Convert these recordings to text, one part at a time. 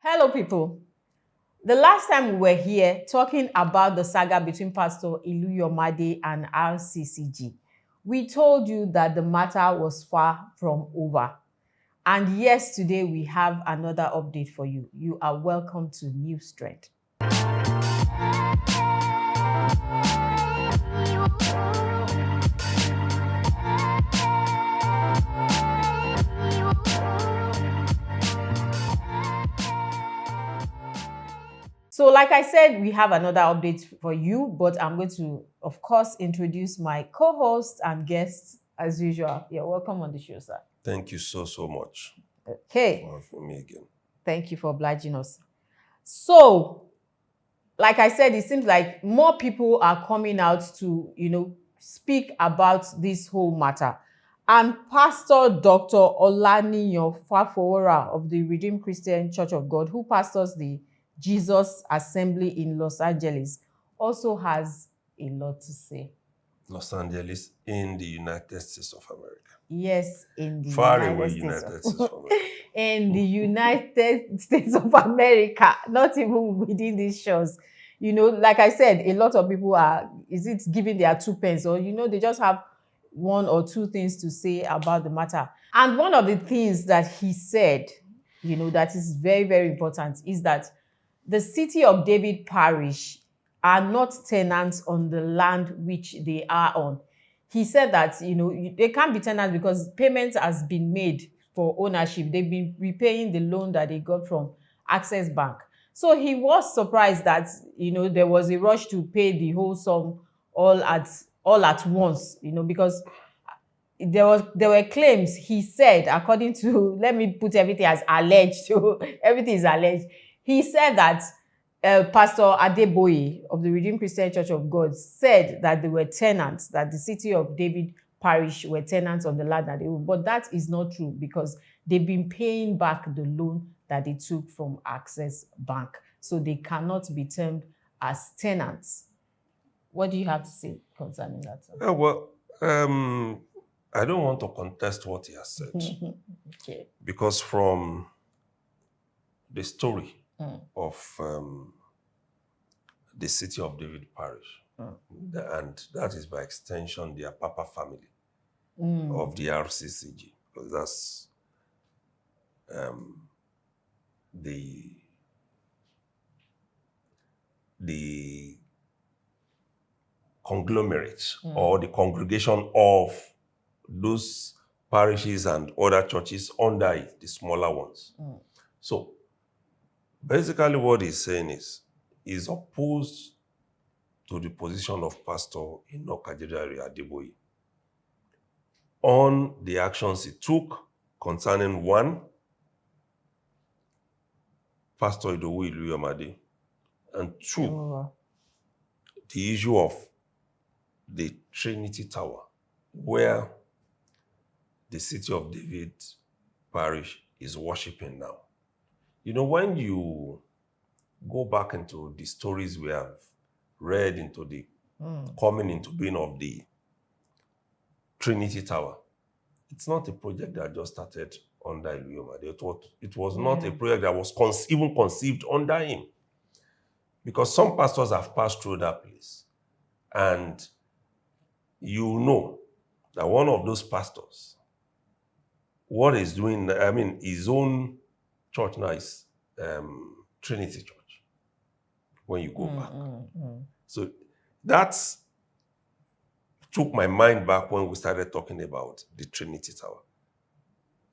Hello, people. The last time we were here talking about the saga between Pastor Iluyomade and RCCG, we told you that the matter was far from over. And yes, today we have another update for you. You are welcome to Newstrend. So like I said, we have another update for you, but I'm going to, of course, introduce my co-host and guests as usual. You're welcome on the show, sir. Thank you so much Okay. for me again. Thank you for obliging us. So, like I said, it seems like more people are coming out to, speak about this whole matter. And Pastor Dr. Olaniyan Fafowora of the Redeemed Christian Church of God, who pastors the Jesus Assembly in Los Angeles, also has a lot to say. Los Angeles in the United States of America. Yes, in the Far United away States United States of America. in the United States of America, not even within these shores. Like I said, a lot of people giving their 2 pence, or they just have one or two things to say about the matter. And one of the things that he said, that is very, very important is that the City of David Parish are not tenants on the land which they are on. He said that, they can't be tenants because payment has been made for ownership. They've been repaying the loan that they got from Access Bank. So he was surprised that, there was a rush to pay the whole sum all at once, because there were claims. He said, according to, let me put everything as alleged, so everything is alleged. He said that Pastor Adeboye of the Redeemed Christian Church of God said that they were tenants, that the City of David Parish were tenants on the land that they own. But that is not true, because they've been paying back the loan that they took from Access Bank. So they cannot be termed as tenants. What do you have to say concerning that? I don't want to contest what he has said. Okay. Because from the story of the City of David Parish, and that is by extension their Papa family of the RCCG, because that's the conglomerate or the congregation of those parishes and other churches under it, the smaller ones. So basically what he's saying is opposed to the position of Pastor Adeboye on the actions he took concerning one, Pastor Iluyomade, and two, the issue of the Trinity Tower, where the City of David Parish is worshiping now. When you go back into the stories we have read into the coming into being of the Trinity Tower, it's not a project that just started under Iluyomade. It was not a project that was even conceived under him. Because some pastors have passed through that place. And you know that one of those pastors, what he's doing, his own church now is Trinity Church, when you go back. So that took my mind back when we started talking about the Trinity Tower.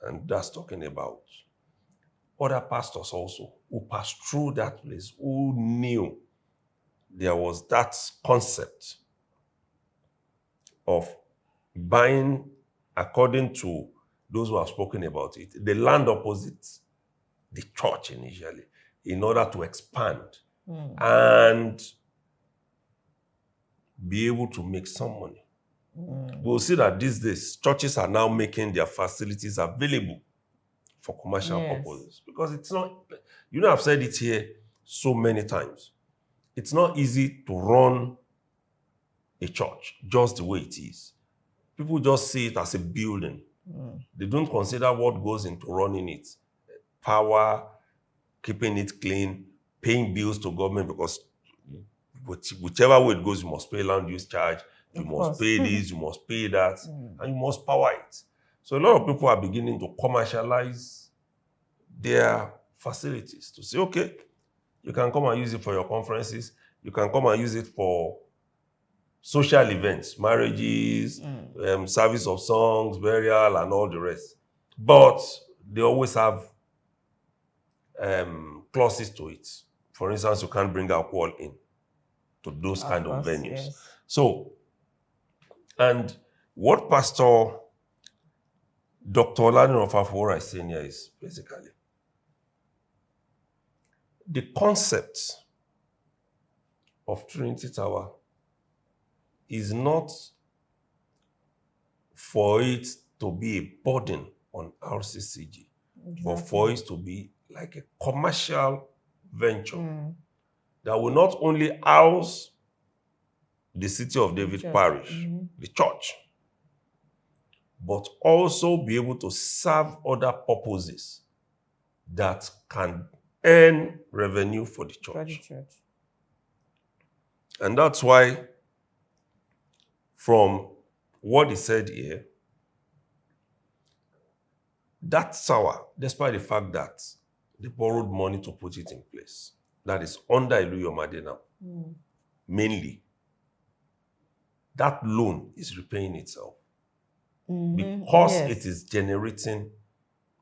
And that's talking about other pastors also who passed through that place, who knew there was that concept of buying, according to those who have spoken about it, the land opposite the church initially, in order to expand and be able to make some money. We'll see that these days, churches are now making their facilities available for commercial purposes. Because it's not, I've said it here so many times. It's not easy to run a church just the way it is. People just see it as a building. They don't consider what goes into running it. Power, keeping it clean, paying bills to government, because whichever way it goes, you must pay land use charge, you Of must course. pay this, you must pay that, and you must power it. So a lot of people are beginning to commercialize their facilities to say, okay, you can come and use it for your conferences, you can come and use it for social events, marriages, service of songs, burial, and all the rest. But they always have clauses to it. For instance, you can't bring alcohol in to those Of kind of course, venues. yes. So, and what Pastor Dr. Oladun Ofafora is saying here is basically the concept of Trinity Tower is not for it to be a burden on RCCG, but for it to be like a commercial venture that will not only house the City of David Parish, the church, but also be able to serve other purposes that can earn revenue for the church. And that's why, from what he said here, that tower, despite the fact that they borrowed money to put it in place, that is under Iluyomade now, mainly, that loan is repaying itself because it is generating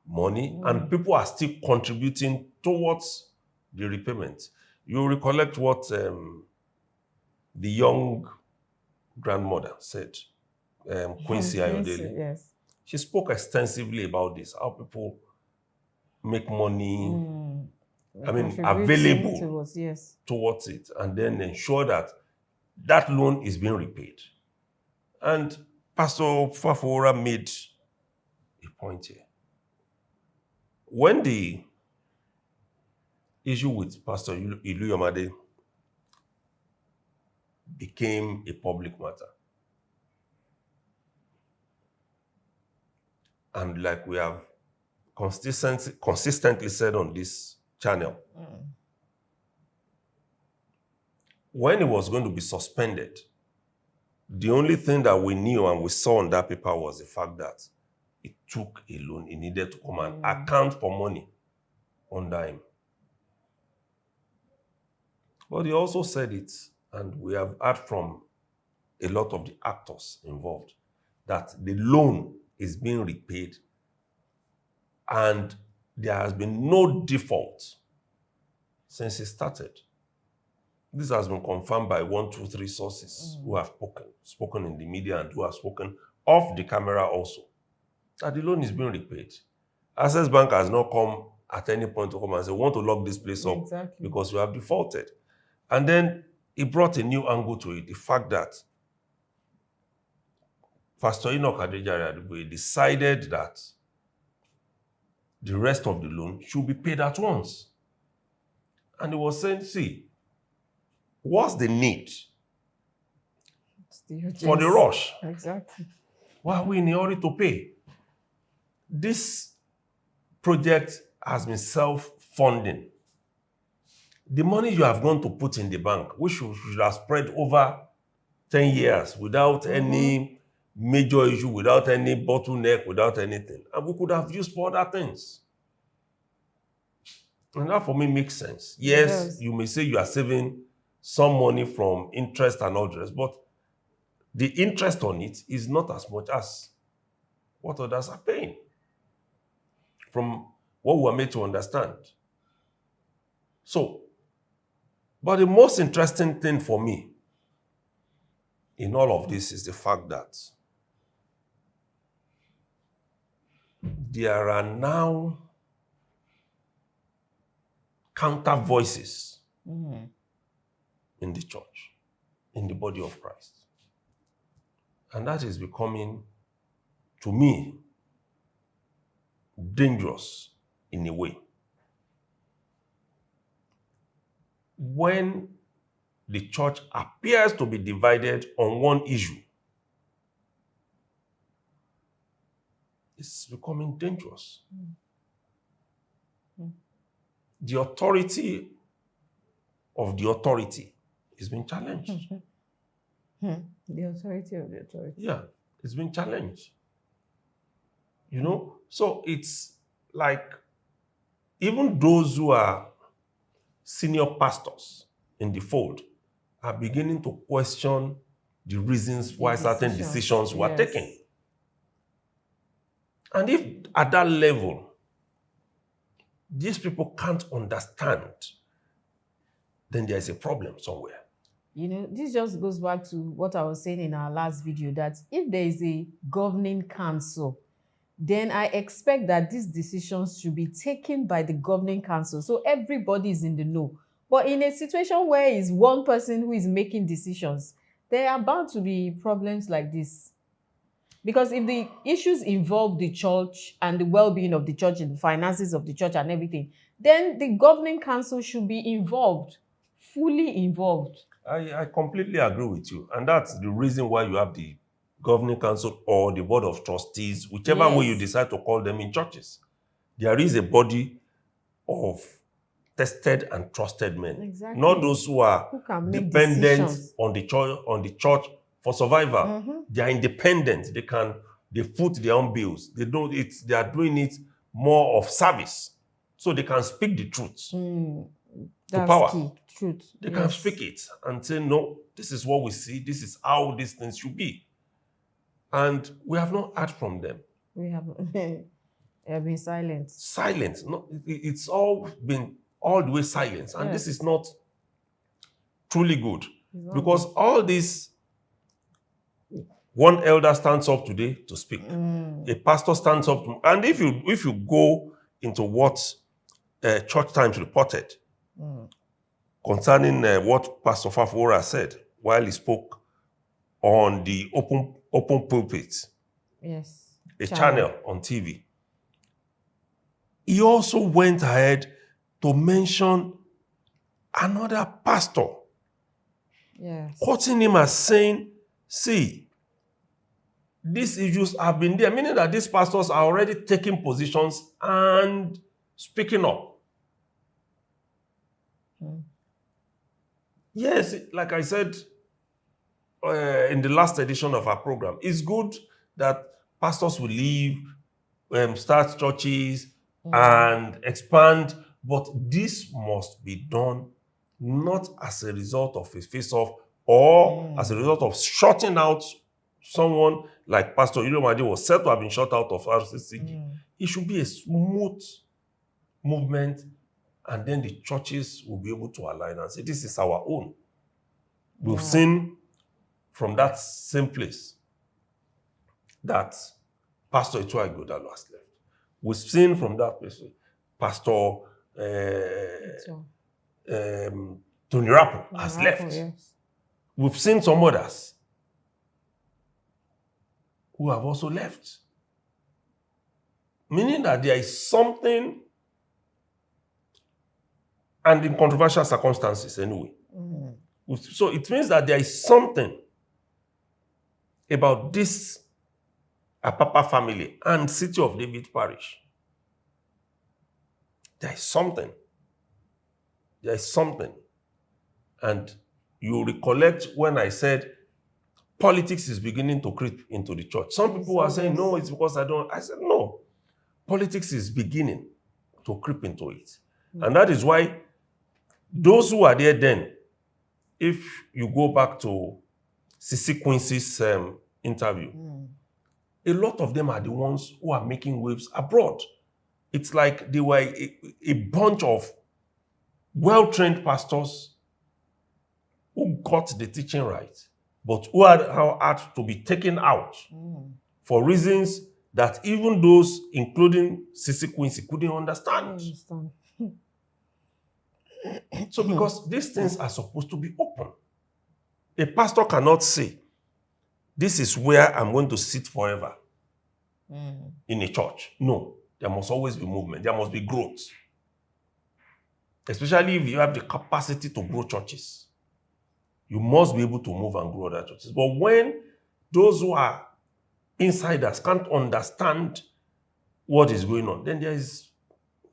money and people are still contributing towards the repayment. You recollect what the young grandmother said, Quincy Ayodele. Yes. She spoke extensively about this, how people make money, available towards it, and then ensure that that loan is being repaid. And Pastor Fafora made a point here. When the issue with Pastor Iluyomade became a public matter, and like we have consistently said on this channel, when it was going to be suspended, the only thing that we knew and we saw on that paper was the fact that it took a loan. It needed to come and account for money under him. But he also said it, and we have heard from a lot of the actors involved, that the loan is being repaid and there has been no default since it started. This has been confirmed by 1, 2, 3 sources who have spoken in the media and who have spoken off the camera also, that the loan is being repaid. Access Bank has not come at any point to come and say, we want to lock this place up because we have defaulted. And then he brought a new angle to it, the fact that Pastor Enoch Adeboye decided that the rest of the loan should be paid at once. And he was saying, see, what's the need for the rush? Exactly. Why are we in a hurry to pay? This project has been self-funding. The money you have gone to put in the bank, which should have spread over 10 years without any major issue, without any bottleneck, without anything. And we could have used for other things. And that for me makes sense. Yes, you may say you are saving some money from interest and all the rest, but the interest on it is not as much as what others are paying, from what we are made to understand. So, but the most interesting thing for me in all of this is the fact that there are now counter voices in the church, in the body of Christ. And that is becoming, to me, dangerous in a way. When the church appears to be divided on one issue, it's becoming dangerous. the authority of the authority is being challenged. The authority of the authority. Yeah, it's been challenged. You know, so it's like even those who are senior pastors in the fold are beginning to question the reasons why certain decisions were taken. And if at that level, these people can't understand, then there is a problem somewhere. You know, this just goes back to what I was saying in our last video, that if there is a governing council, then I expect that these decisions should be taken by the governing council. So everybody is in the know. But in a situation where it's one person who is making decisions, there are bound to be problems like this. Because if the issues involve the church and the well-being of the church and the finances of the church and everything, then the governing council should be involved, fully involved. I completely agree with you. And that's the reason why you have the governing council or the board of trustees, whichever way you decide to call them in churches. There is a body of tested and trusted men. Exactly. Not those who are dependent on the church for survival. They are independent. They foot their own bills. They are doing it more of service. So they can speak the truth to power. Key. Truth. They can speak it and say, no, this is what we see. This is how these things should be. And we have not heard from them. We have they have been silent. Silent. No, it's all been all the way silence. And this is not truly good. Because all this, one elder stands up today to speak. A pastor stands up. And if you go into what Church Times reported concerning what Pastor Fafora said while he spoke on the open pulpit, a channel on TV, he also went ahead to mention another pastor, quoting him as saying, see, these issues have been there, meaning that these pastors are already taking positions and speaking up. Yes, like I said in the last edition of our program, it's good that pastors will leave, start churches and expand, but this must be done not as a result of a face-off or as a result of shutting out someone like Pastor Iluyomade was said to have been shut out of RCCG. It should be a smooth movement, and then the churches will be able to align and say, this is our own. We've seen from that same place that Pastor Ituagodalu has left. We've seen from that place Pastor Tony Rapo has left. We've seen some others who have also left. Meaning that there is something, and in controversial circumstances anyway. So it means that there is something about this Apapa family and City of David Parish. There is something. There is something. And you recollect when I said politics is beginning to creep into the church. Some people are saying, no, it's because I don't. I said, no. Politics is beginning to creep into it. And that is why those who are there then, if you go back to Sisi Quincy's interview, a lot of them are the ones who are making waves abroad. It's like they were a bunch of well-trained pastors who got the teaching right, but who had to be taken out for reasons that even those, including Sisi Quincy, couldn't understand. So because these things are supposed to be open. A pastor cannot say, this is where I'm going to sit forever in a church. No, there must always be movement. There must be growth. Especially if you have the capacity to grow churches. You must be able to move and grow other churches. But when those who are insiders can't understand what is going on, then there is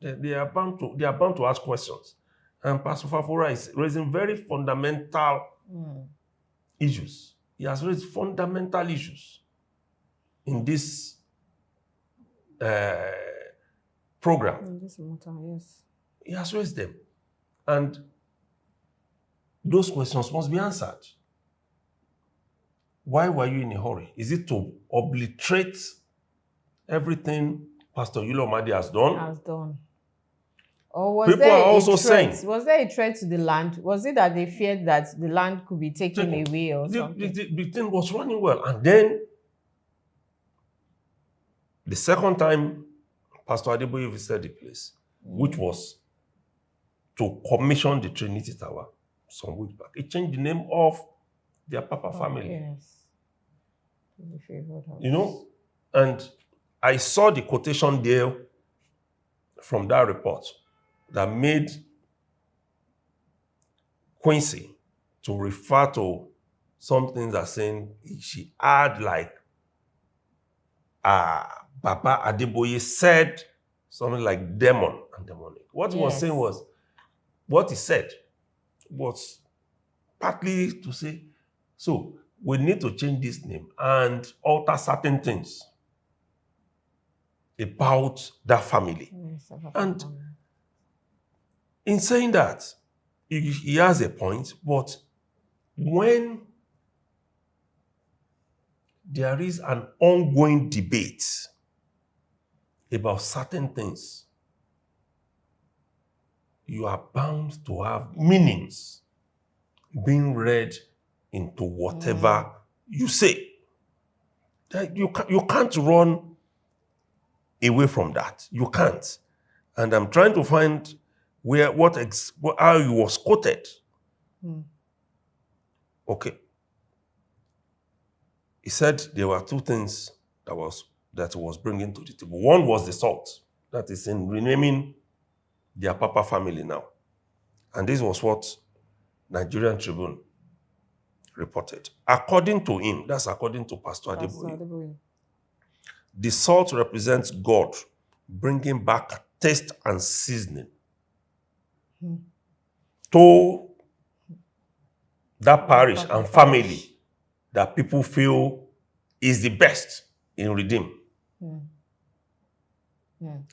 They are bound to ask questions. And Pastor Fafora is raising very fundamental issues. He has raised fundamental issues in this program. In this matter, yes. He has raised them. And those questions must be answered. Why were you in a hurry? Is it to obliterate everything Pastor Iluyomade has done? Or was People there are also a threat? saying, Was there a threat to the land? Was it that they feared that the land could be taken away or something? The thing was running well. And then the second time Pastor Adeboye visited the place, which was to commission the Trinity Tower some weeks back, he changed the name of their Papa family. Yes. The favored house. You know, and I saw the quotation there from that report that made Quincy to refer to some things as saying she had like Baba Adeboye said something like demon and demonic. What he was saying was, what he said was partly to say, so we need to change this name and alter certain things about that family. Yes, and in saying that, he has a point, but when there is an ongoing debate about certain things, you are bound to have meanings being read into whatever you say. That you can't run away from that. You can't. And I'm trying to find how he was quoted. Okay. He said there were two things that he was bringing to the table. One was the salt, that is in renaming their Papa family now. And this was what Nigerian Tribune reported. According to him, that's according to Pastor Adeboye, the salt represents God bringing back taste and seasoning to that parish and family that people feel is the best in Redeem.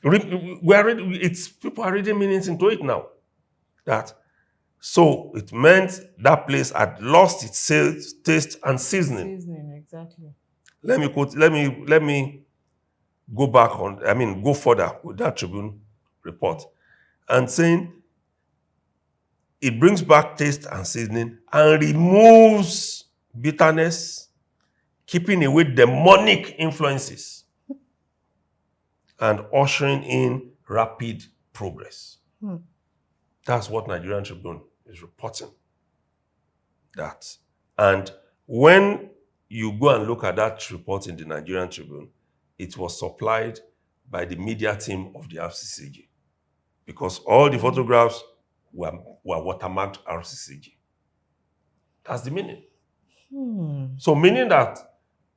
People are reading meanings into it now. So it meant that place had lost its taste and seasoning. Exactly. Let me go further with that Tribune report and saying it brings back taste and seasoning and removes bitterness, keeping away demonic influences and ushering in rapid progress. That's what Nigerian Tribune is reporting. That. And when you go and look at that report in the Nigerian Tribune, it was supplied by the media team of the RCCG, because all the photographs were watermarked RCCG. That's the meaning. So meaning that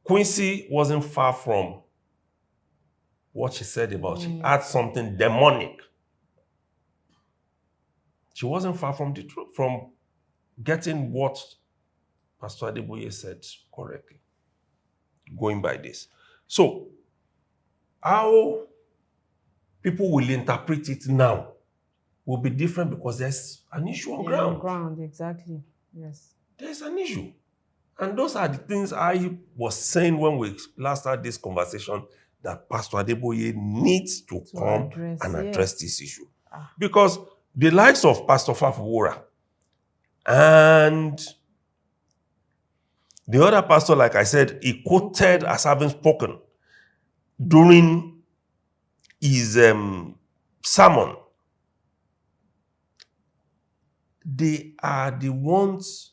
Quincy wasn't far from what she said about she had something demonic. She wasn't far from the truth, from getting what Pastor Adeboye said correctly, going by this. So, how people will interpret it now will be different because there's an issue on ground. On ground, exactly. Yes. There's an issue. And those are the things I was saying when we last had this conversation, that Pastor Adeboye needs to come and address this issue. Because the likes of Pastor Fafora and the other pastor, like I said, he quoted as having spoken during his sermon. They are the ones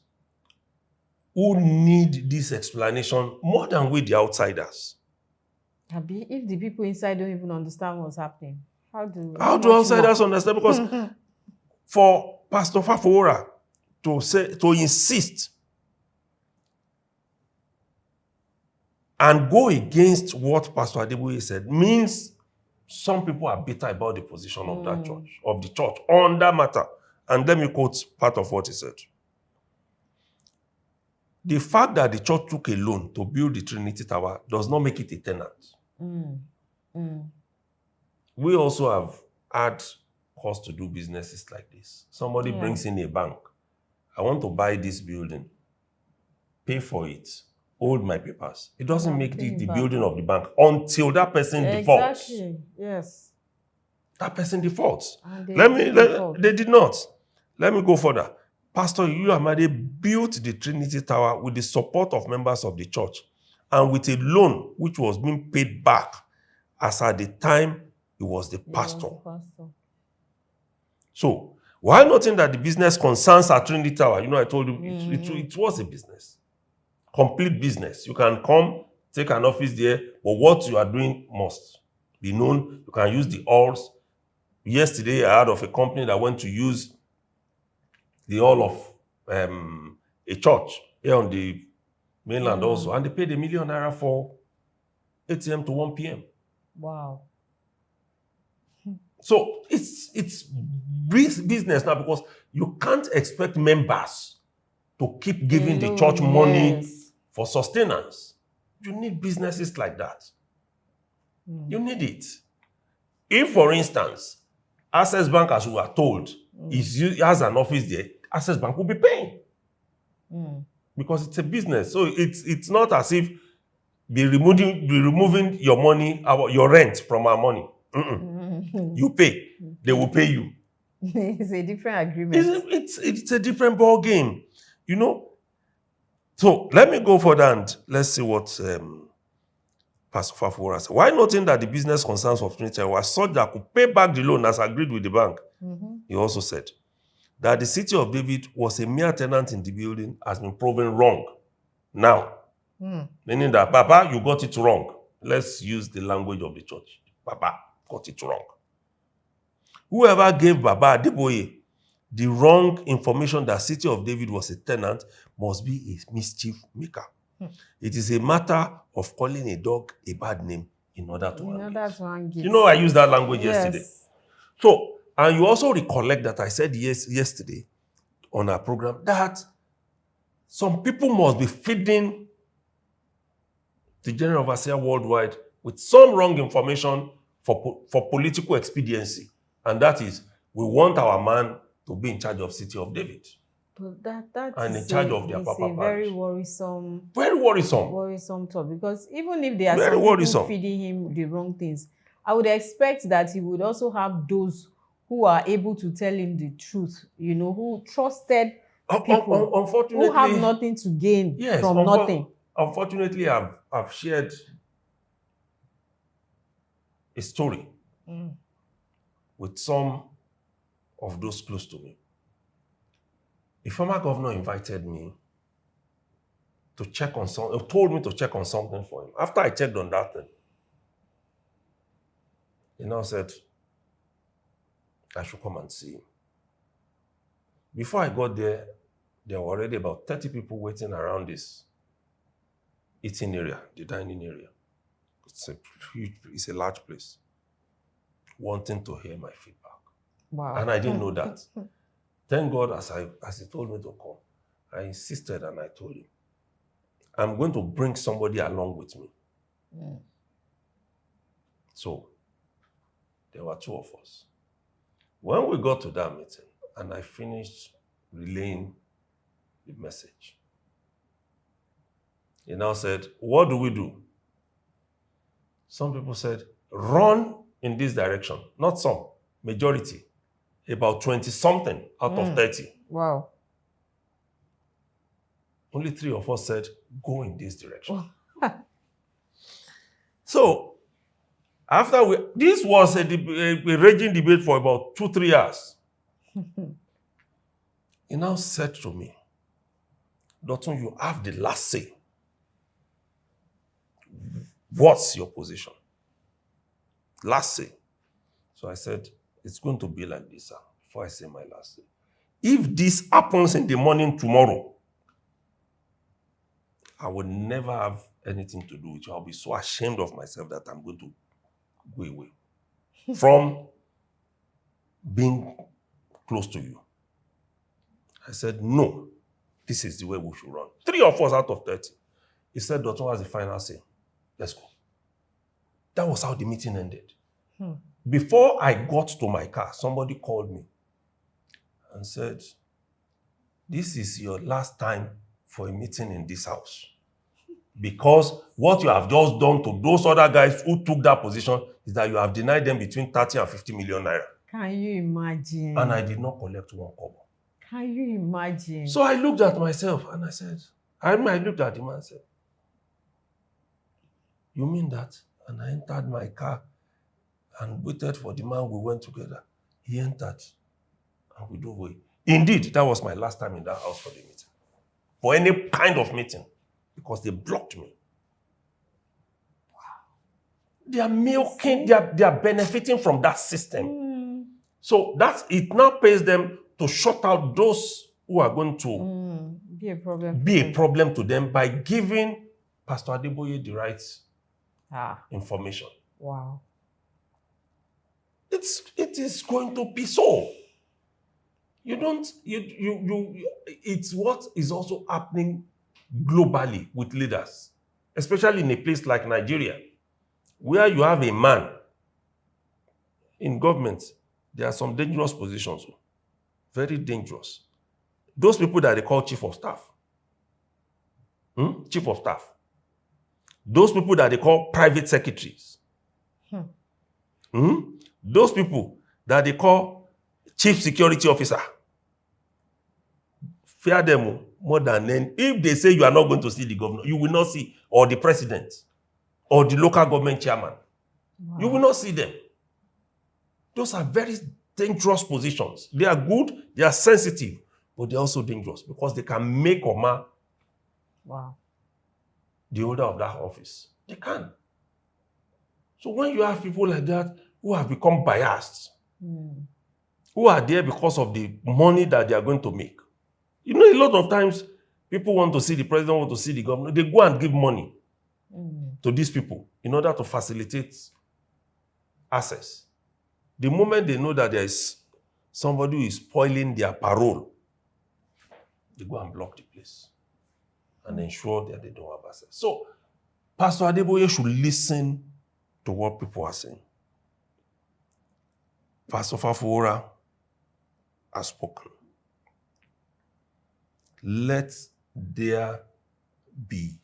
who need this explanation more than we, the outsiders. If the people inside don't even understand what's happening, how do outsiders understand? Because for Pastor Fafora to insist and go against what Pastor Adeboye said means Some people are bitter about the position of that church, of the church on that matter. And let me quote part of what he said. The fact that the church took a loan to build the Trinity Tower does not make it a tenant. We also have had cause to do businesses like this. Somebody brings in a bank. I want to buy this building, pay for it, hold my papers. It doesn't make it the building of the bank until that person defaults. Exactly. Yes. That person defaults. They did not. Let me go further. Pastor Iluyomade built the Trinity Tower with the support of members of the church and with a loan which was being paid back as at the time he was the pastor. So, while noting that the business concerns at Trinity Tower, I told you it was a business. Complete business. You can come, take an office there, but what you are doing must be known. You can use the halls. Yesterday, I heard of a company that went to use the hall of a church here on the mainland also, and they paid ₦1 million for 8 a.m. to 1 p.m. Wow. So it's business now, because you can't expect members to keep giving the church money for sustenance. You need businesses like that. You need it. If, for instance, Access Bank, as we were told, has an office there, Access Bank will be paying. Because it's a business. So it's not as if be removing your money, your rent from our money. You pay. They will pay you. It's a different agreement. It's a different ball game. So let me go further and let's see what Pastor Fafura said. Why noting that the business concerns of Trinity were such that could pay back the loan as agreed with the bank? He also said that the city of David was a mere tenant in the building has been proven wrong. Now, meaning that, Papa, you got it wrong. Let's use the language of the church. Papa got it wrong. Whoever gave Baba Adeboye the wrong information that city of David was a tenant must be a mischief maker. It is a matter of calling a dog a bad name in order to hang it. I used that language yesterday. So, and you also recollect that I said yesterday on our program that some people must be feeding the General Overseer worldwide with some wrong information for political expediency. And that is, we want our man to be in charge of City of David. But that and in charge of their Papa very Parish. worrisome. Very worrisome. Worrisome talk, because even if there are Very some worrisome. people feeding him the wrong things, I would expect that he would also have those who are able to tell him the truth, who trusted people Unfortunately, who have nothing to gain from nothing. Unfortunately, I've shared a story with some of those close to me. A former governor invited me to check on something, told me to check on something for him. After I checked on that thing, he now said I should come and see him. Before I got there, there were already about 30 people waiting around this eating area, the dining area. It's a large place, wanting to hear my feedback. Wow. And I didn't know that. Thank God, as he told me to come, I insisted and I told him, I'm going to bring somebody along with me. So, there were two of us. When we got to that meeting, and I finished relaying the message, he now said, what do we do? Some people said, run in this direction. Not some, majority. About 20-something out of 30. Wow. Only 3 of us said, go in this direction. So, this was a raging debate for about 2-3 hours. He now said to me, Dotun, you have the last say. What's your position? Last say. So I said, it's going to be like this, sir, before I say my last say. If this happens in the morning tomorrow, I will never have anything to do with you. I'll be so ashamed of myself that I'm going to go away. from being close to you. I said, no, this is the way we should run. 3 of us out of 30. He said, Dr. was the final say. Let's go. That was how the meeting ended. Before I got to my car, somebody called me and said, this is your last time for a meeting in this house. Because what you have just done to those other guys who took that position is that you have denied them between 30 and 50 million naira. Can you imagine? And I did not collect 1 kobo. Can you imagine? So I looked at myself and I said, I looked at him and said, you mean that? And I entered my car and waited for the man. We went together. He entered and we drove away. Indeed, that was my last time in that house for the meeting. For any kind of meeting. Because they blocked me. Wow. They are milking, they are benefiting from that system. So it now pays them to shut out those who are going to be a problem to them by giving Pastor Adeboye the right information. Wow. It is going to be so. It's what is also happening globally with leaders, especially in a place like Nigeria, where you have a man in government. There are some dangerous positions, very dangerous. Those people that they call chief of staff, chief of staff. Those people that they call private secretaries. Those people that they call chief security officer. Fear them more than then. If they say you are not going to see the governor, you will not see, or the president, or the local government chairman. Wow. You will not see them. Those are very dangerous positions. They are good, they are sensitive, but they're also dangerous because they can make or mar the holder of that office. They can. So when you have people like that who have become biased, who are there because of the money that they are going to make. A lot of times people want to see the president, want to see the governor. They go and give money to these people in order to facilitate access. The moment they know that there is somebody who is spoiling their parole, they go and block the place and ensure that they don't have access. So, Pastor Adeboye should listen to what people are saying. Pastor Fafora has spoken. Let there be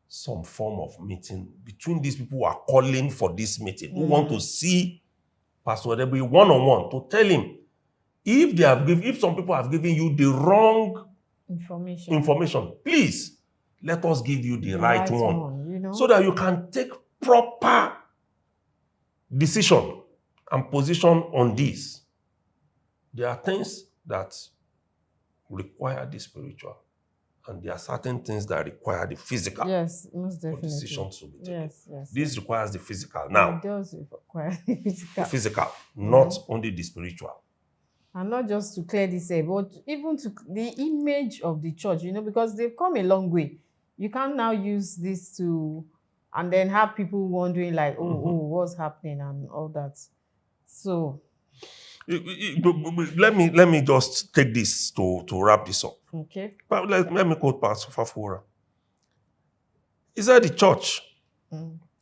some form of meeting between these people who are calling for this meeting, who want to see Pastor Adeboye one-on-one, to tell him if some people have given you the wrong information, please let us give you the right one, so that you can take proper decision and position on this. There are things that require the spiritual, and there are certain things that require the physical. Yes, most definitely. For decisions to be taken. Yes. This requires the physical. Now, it does require the physical. The physical, not only the spiritual. And not just to clear this air, but even to the image of the church, because they've come a long way. You can't now use this and then have people wondering like, what's happening and all that. So let me just take this to wrap this up. Okay. But let me quote Pastor Fafora. He said the church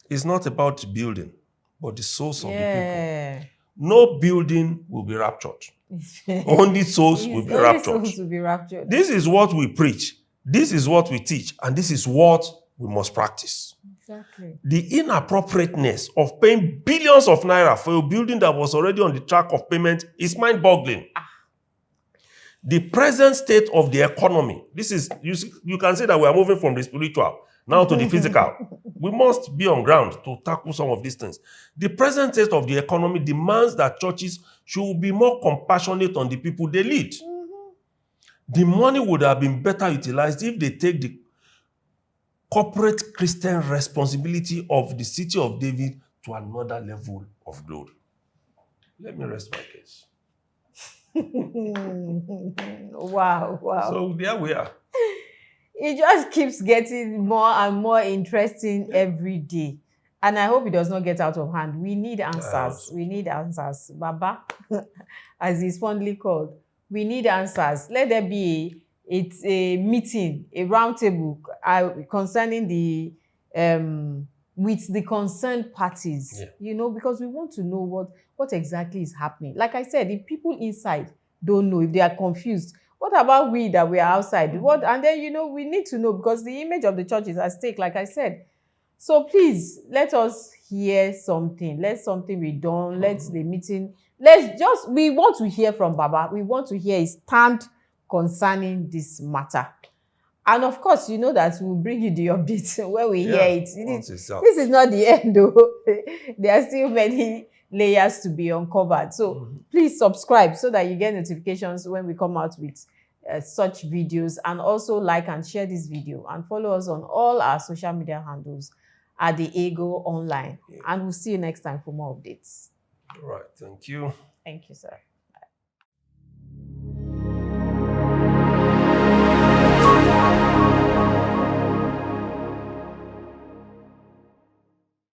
is not about the building, but the souls of the people. No building will be raptured. Only souls will be raptured. This is what we preach. This is what we teach. And this is what we must practice. Exactly. The inappropriateness of paying billions of naira for a building that was already on the track of payment is mind-boggling. The present state of the economy, this is, you can say that we are moving from the spiritual now to the physical. We must be on ground to tackle some of these things. The present state of the economy demands that churches should be more compassionate on the people they lead. The money would have been better utilized if they take the corporate Christian responsibility of the city of David to another level of glory. Let me rest my case. Wow. So there we are. It just keeps getting more and more interesting every day. And I hope it does not get out of hand. We need answers. also. We need answers. Baba, as he's fondly called. We need answers. Let there be it's a meeting, a roundtable concerning the with the concerned parties. You know, because we want to know what exactly is happening. Like I said, if people inside don't know, if they are confused, what about we that we are outside? What? And then, you know, we need to know, because the image of the church is at stake, like I said. So please, let us hear something. Let something be done. Let the meeting, we want to hear from Baba. We want to hear his stand concerning this matter. And of course, you know that we'll bring you the updates when we hear it. This is not the end, though. There are still many layers to be uncovered. So please subscribe so that you get notifications when we come out with such videos. And also like and share this video. And follow us on all our social media handles at the Ego Online. And we'll see you next time for more updates. All right. Thank you. Thank you, sir.